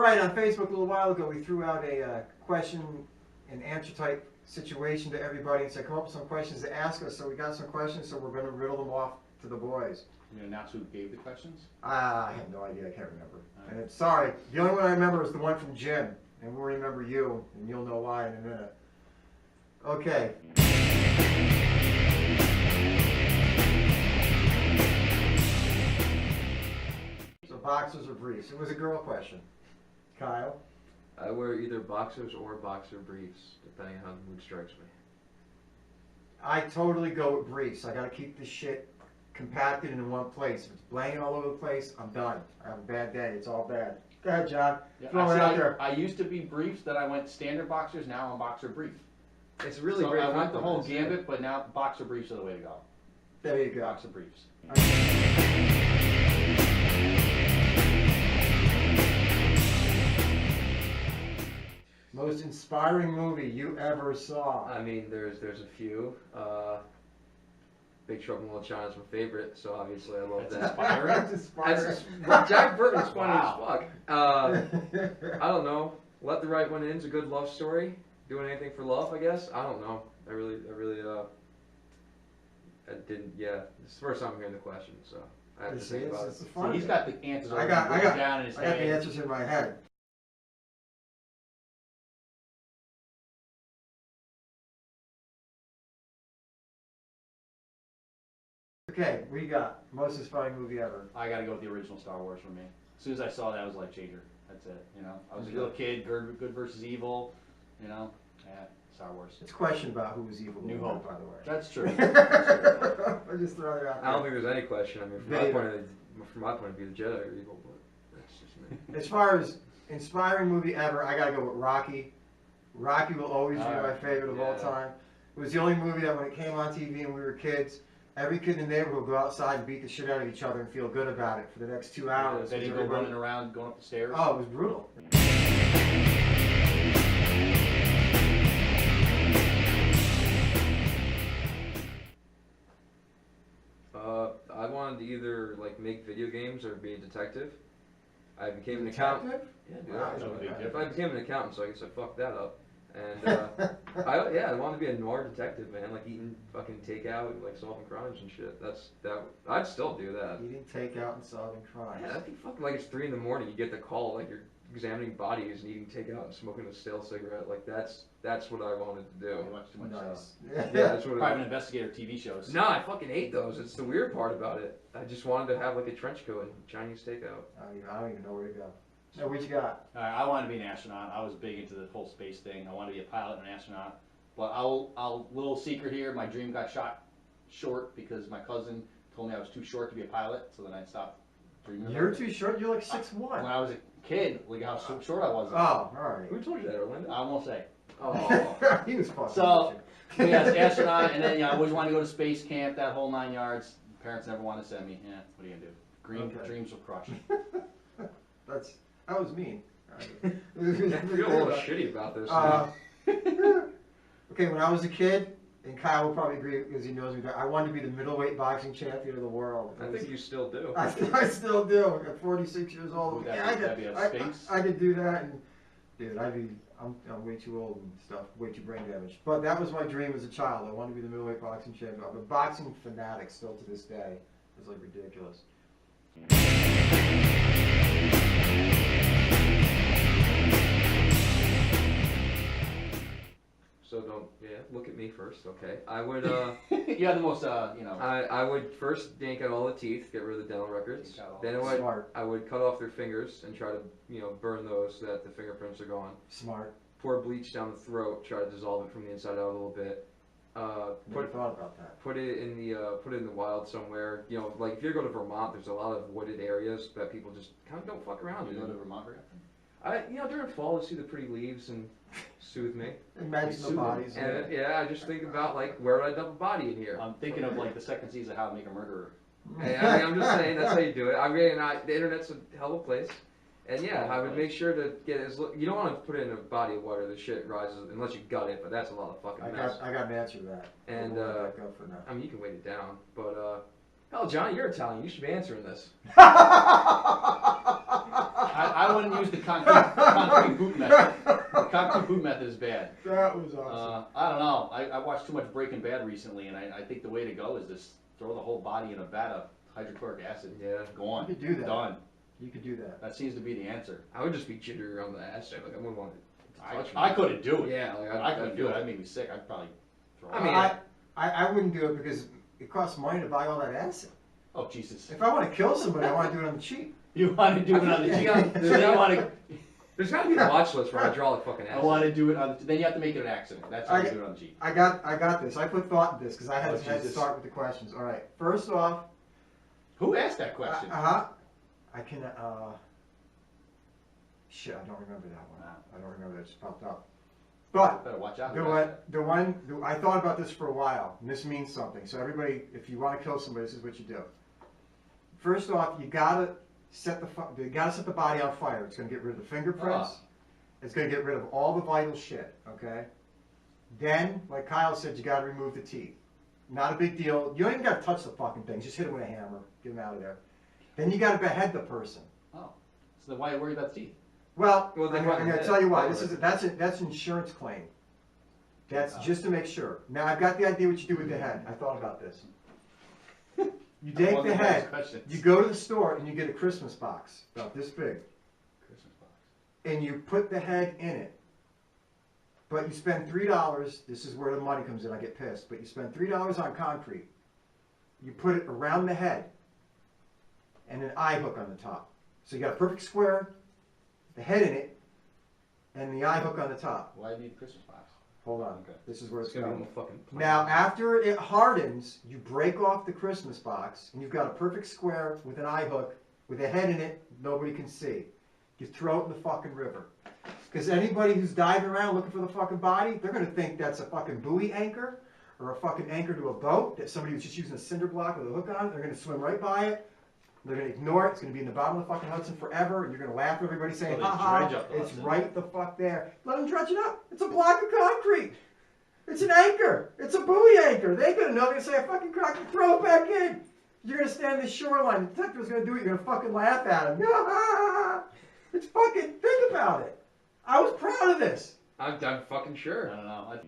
right, on Facebook a little while ago, we threw out a question and answer type situation to everybody and said, come up with some questions to ask us. So we got some questions, so we're going to riddle them off to the boys. You announce who gave the questions? I have no idea. I can't remember. And it's, sorry, the only one I remember is the one from Jim, and we'll remember you, and you'll know why in a minute. Okay. So boxers or briefs? It was a girl question. Kyle? I wear either boxers or boxer briefs, depending on how the mood strikes me. I totally go with briefs. I gotta keep this shit compacted in one place. If it's blanket all over the place, I'm done. I have a bad day. It's all bad. Go ahead, John. Yeah, Throw it out there. I used to be briefs, then I went standard boxers, now I'm boxer brief. It's really so great. I went the whole gambit, but now boxer briefs are the way to go. There you go. Boxer briefs. Most inspiring movie you ever saw? I mean, there's a few. Big Trouble in Little China is my favorite, so obviously I love That's that. inspiring. That's inspiring. Well, Jack Burton's funny Wow. as fuck. I don't know. Let the Right One In's a good love story. Doing anything for love, I guess. I don't know. I didn't. Yeah, it's the first time I'm hearing the question, so I have to think about it. See, he's got the answers I already got written down in his I got the head. answers in my head. Okay, what you got? Most inspiring movie ever. I gotta go with the original Star Wars for me. As soon as I saw that, I was life changer. That's it. You know, I was a little kid, good versus evil. You know, yeah, Star Wars. It's a question about who was evil. New Hope, by the way. That's true. I just throw it out there. I don't think there's any question. I mean, from my point of view, the Jedi are evil, but that's just me. As far as inspiring movie ever, I gotta go with Rocky. Rocky will always be my favorite of all time. It was the only movie that when it came on TV and we were kids, every kid in the neighborhood would go outside and beat the shit out of each other and feel good about it for the next 2 hours. Then he'd go running around, going up the stairs. Oh, it was brutal. I wanted to either like make video games or be a detective. I became an accountant. Yeah, dude, Wow, if I became an accountant, so I guess I fucked that up. And I wanted to be a noir detective, man, like eating fucking takeout, and, like solving crimes and shit. I'd still do that. Eating takeout and solving crimes. Yeah, that'd be fucking like it's 3 in the morning. You get the call like you're examining bodies and eating takeout and smoking a stale cigarette. Like that's what I wanted to do. You watch too much Nice. Yeah, that's what. Private investigator TV shows. No, I fucking hate those. It's the weird part about it. I just wanted to have like a trench coat and Chinese takeout. I don't even know where to go. Now, what you got? I wanted to be an astronaut. I was big into the whole space thing. I wanted to be a pilot and an astronaut. But little secret here, my dream got shot short because my cousin told me I was too short to be a pilot, so then I stopped dreaming. You're too short. You're like 6'1". When I was a kid, look how short I was. Oh, all right. Who told you that, Orlando? I won't say. Oh. He was fucking. So, yeah, as an astronaut, and then I always wanted to go to space camp, that whole 9 yards. Parents never wanted to send me. Yeah, what are you gonna do? Dreams will crush. That was mean. I feel a little shitty about this. Okay, when I was a kid, and Kyle will probably agree because he knows me, I wanted to be the middleweight boxing champion of the world. I think you still do. I still do. At 46 years old, Would that be a Sphinx? I could do that, and dude, I'm way too old and stuff, way too brain damaged. But that was my dream as a child. I wanted to be the middleweight boxing champion. I'm a boxing fanatic still to this day. It's like ridiculous. So look at me first, okay? I would, You have the most, you know. I would first yank out all the teeth, get rid of the dental records. Then I would cut off their fingers and try to, burn those so that the fingerprints are gone. Smart. Pour bleach down the throat, try to dissolve it from the inside out a little bit. Never thought about that. Put it in the wild somewhere. Like if you go to Vermont, there's a lot of wooded areas that people just kind of don't fuck around in. You go to Vermont very often? During fall, to see the pretty leaves and soothe me. Imagine the bodies. And I just think about like where would I dump a body in here? I'm thinking of like the second season of How to Make a Murderer. Hey, I mean, I'm just saying that's how you do it. I mean, the internet's a hell of a place. And yeah, I would make sure to get you don't want to put it in a body of water. The shit rises unless you gut it, but that's a lot of fucking mess. I got an answer to that. And for I mean, you can weight it down, but hell, Johnny, you're Italian. You should be answering this. I wouldn't use the concrete boot method. The concrete boot method is bad. That was awesome. I don't know. I watched too much Breaking Bad recently, and I think the way to go is just throw the whole body in a vat of hydrochloric acid. Yeah. Go on. You could do that. Done. You could do that. That seems to be the answer. I would just be jittery around the acid. Like I wouldn't want to touch me. I couldn't do it. Yeah, like I couldn't do it. That'd make me sick. I'd probably throw I up. mean, I wouldn't do it because it costs money to buy all that acid. Oh, Jesus. If I want to kill somebody, I want to do it on the cheap. You want to do it on the cheap. Then you want to... There's got to be a watch list for hydraulic fucking I acid. want to do it on the... Then you have to make it an accident. That's how you do it on the cheap. I got this. I put thought in this because I had to Jesus. start with the questions. All right. First off, Who asked that question? I can. Shit, I don't remember that one. Wow. I don't remember that. It just popped up. But Better watch out. I thought about this for a while, and this means something. So everybody, if you want to kill somebody, this is what you do. First off, you gotta set the body on fire. It's gonna get rid of the fingerprints. It's gonna get rid of all the vital shit. Okay. Then, like Kyle said, you gotta remove the teeth. Not a big deal. You don't even gotta touch the fucking things. Just hit them with a hammer. Get them out of there. Then you gotta behead the person. Oh. So then why are you worried about the teeth? Well, then I'm why- going to tell you why. That's an insurance claim. That's just to make sure. Now I've got the idea what you do with the head. I thought about this. You take the head, you go to the store and you get a Christmas box about this big, Christmas box. and you put the head in it. But you spend $3. This is where the money comes in. I get pissed. But you spend $3 on concrete. You put it around the head, and an eye hook on the top. So you got a perfect square, the head in it, and the eye hook on the top. Why do you need a Christmas box? Hold on. Okay. This is where It's it's gonna be going. on the fucking plane. Now, after it hardens, you break off the Christmas box, and you've got a perfect square with an eye hook, with a head in it, nobody can see. You throw it in the fucking river. Because anybody who's diving around looking for the fucking body, they're going to think that's a fucking buoy anchor, or a fucking anchor to a boat, that somebody was just using a cinder block with a hook on it. They're going to swim right by it. They're going to ignore it. It's going to be in the bottom of the fucking Hudson forever, and you're going to laugh at everybody saying, So they ha ha, dredge up the it's Hudson. right the fuck there. Let them dredge it up. It's a block of concrete. It's an anchor. It's a buoy anchor. They ain't going to know. They're going to say, a fucking crack and throw it back in. You're going to stand on the shoreline. The detective's going to do it. You're going to fucking laugh at him. It's fucking, think about it. I was proud of this. I'm fucking I sure. don't know.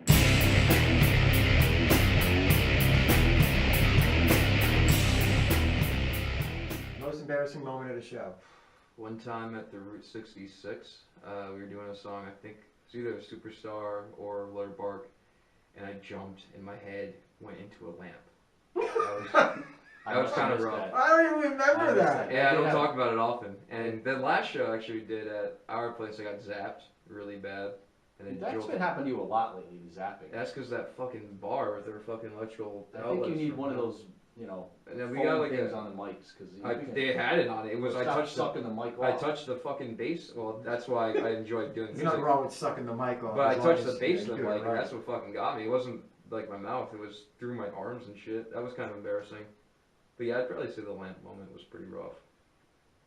Most embarrassing moment of the show. One time at the Route 66, we were doing a song, I think it's either a Superstar or Letter Bark, and I jumped and my head went into a lamp. That was kind of rough. I don't even remember that. Yeah, I don't Yeah. talk about it often. And the last show actually we did at our place, I got zapped really bad. And then That's drove- been happening to you a lot lately, the zapping. That's because that fucking bar with their fucking electrical I think you outlets need from one of them. those, you know, And then we foam got like things a, on the mics because they had it on it. It was I touched sucking the mic off. I touched the fucking bass. Well, that's why I enjoyed doing There's music. nothing wrong with sucking the mic off. But I as long touched the as, bass you of do the it mic, and right. that's what fucking got me. It wasn't like my mouth; it was through my arms and shit. That was kind of embarrassing. But yeah, I'd probably say the lamp moment was pretty rough.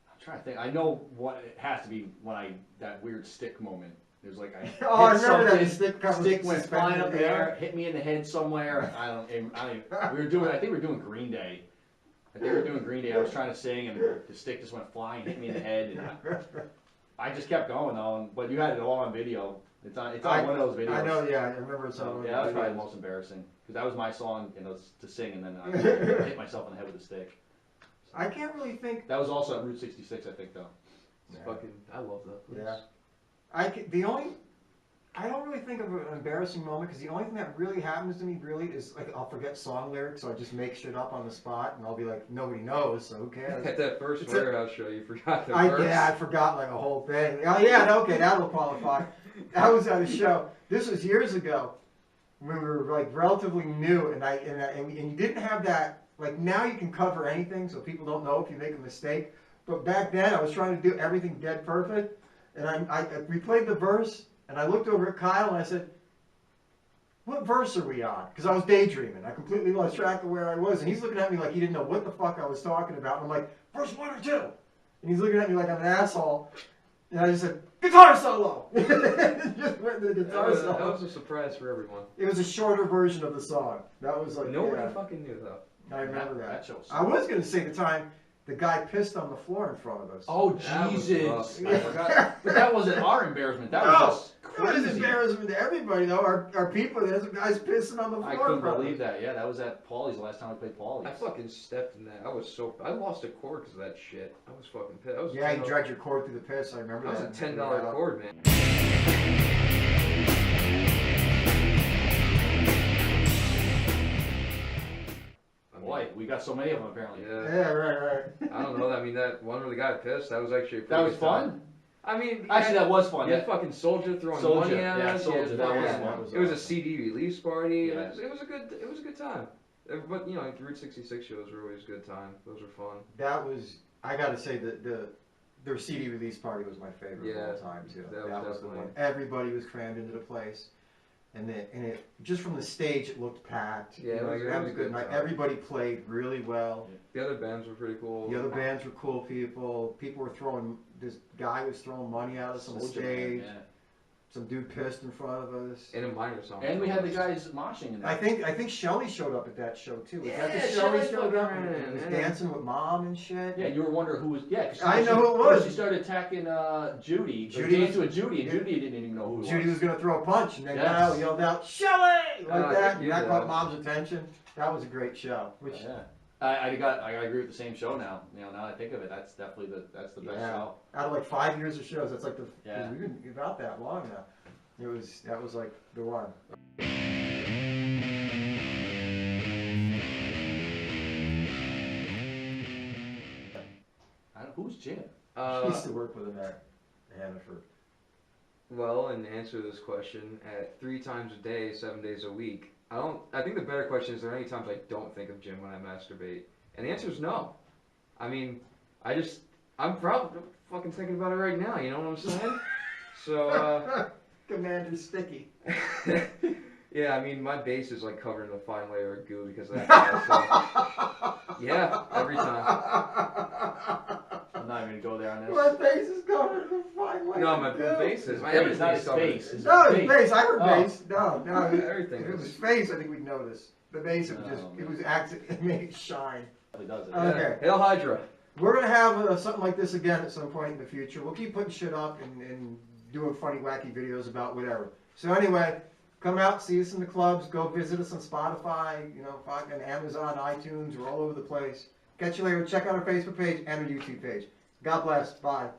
I'm trying to think. I know what it has to be when that weird stick moment. There's like I Oh, I hit remember that. something, The stick comes stick went suspended flying up in the there, air. hit me in the head somewhere. I don't. We were doing. I think we were doing Green Day. I think we were doing Green Day. I was trying to sing, and the stick just went flying, hit me in the head, and I just kept going though. But you had it all on video. It's on one of those videos. I know, yeah, I remember it's So, on. yeah, that was probably the most embarrassing because that was my song, and it was to sing, and then I hit myself in the head with a stick. So, I can't really think. that was also at Route 66, I think, though. It's Yeah. fucking, I love that place. Yeah. I don't really think of an embarrassing moment because the only thing that really happens to me really is like I'll forget song lyrics, so I just make shit up on the spot, and I'll be like, nobody knows, so who cares? At that first It's warehouse show, you forgot the verse. I forgot like a whole thing. Oh yeah, okay, that'll qualify. I was at a show. This was years ago when we were like relatively new, and you didn't have that. Like now you can cover anything, so people don't know if you make a mistake. But back then, I was trying to do everything dead perfect, and I replayed the verse, and I looked over at Kyle and I said, "What verse are we on?" Because I was daydreaming. I completely lost track of where I was, and he's looking at me like he didn't know what the fuck I was talking about. And I'm like, "Verse 1 or 2?" And he's looking at me like I'm an asshole. And I just said, "Guitar solo!" Just went to the guitar That solo. was a surprise for everyone. It was a shorter version of the song. That was like, Nobody yeah, fucking knew though. I remember That that. show was I was going to say the time the guy pissed on the floor in front of us. Oh That was Jesus! rough. I forgot. But that wasn't our embarrassment. That No, was just it was crazy. embarrassment to everybody, though. Our people, there's guys pissing on the floor. I in couldn't front of believe us. that. Yeah, that was at Paulie's the last time we played Paulie's. I fucking stepped in that. I lost a cord because of that shit. I was fucking pissed. I was Yeah, you $10 dragged your cord through the piss. I remember That that. was a $10 cord, man. Boy, we got so many of them apparently. Yeah. Yeah, right. I don't know. I mean, that one where the guy pissed, that was actually a pretty That was good time. fun. I mean, Actually, that was fun. you Yeah. had fucking Soldier throwing Soulja, money at yeah, us. Soulja, you had that was fucking- fun. was It was a awesome. CD release party. Yeah. It was a good time. But you know, like the Route 66 shows were always a good time. Those were fun. That was, I gotta say, that their CD release party was my favorite of all Yeah, time, too. that That was was the definitely- one. Everybody was crammed into the place. And it just from the stage, it looked packed. Yeah, you know, like, you it having was a a good good night. time. Everybody played really well. The other bands were pretty cool. The other bands were cool people. People were throwing, this guy was throwing money at us on the Soulja, stage. man, Some dude pissed in front of us. And a minor song. yeah. And we had the guys moshing in I there. think Shelly showed up at that show too. Was that the Yeah, Shelly Shelley showed up fucking and was ran, dancing with mom and shit? Yeah, you were wondering who was. Yeah, 'cause I she- know who it was. She started attacking Judy. Judy Dancing was- with Judy, and yeah. Judy didn't even know who it Judy was gonna throw a punch, and then Yes. Kyle yelled out "Shelly" like I that, could and hear that that. caught mom's attention. That was a great show. Which Yeah. I agree with the same show now. You know, now that I think of it, that's definitely the best Yeah. show. out of like 5 years of shows, that's like the Yeah. we've been about that long now. That was like the one. Who's Jim? I used to work with him at Hannaford. Well, in answer to this question, at 3 times a day, 7 days a week, I think the better question is, there any times I don't think of Jim when I masturbate? And the answer is no. I mean, I'm probably fucking thinking about it right now, you know what I'm saying? So, Commander Sticky. yeah, I mean, my base is like covered in a fine layer of goo because of that guy, so, yeah, every time. I'm not even gonna go there on this. My face is covered in a fine layer. No, my of goo. base is, my Face, everything's not his covered. face. His No, his face. face. I heard Oh. face. No. Everything If it is. was face, I think we'd notice. The base, it Oh, was accident. It made it shine. He does it. Okay. Hail Hydra. We're gonna have something like this again at some point in the future. We'll keep putting shit up and doing funny, wacky videos about whatever. So anyway, come out, see us in the clubs. Go visit us on Spotify. You know, fucking Amazon, iTunes. We're all over the place. Catch you later. Check out our Facebook page and our YouTube page. God bless. Bye.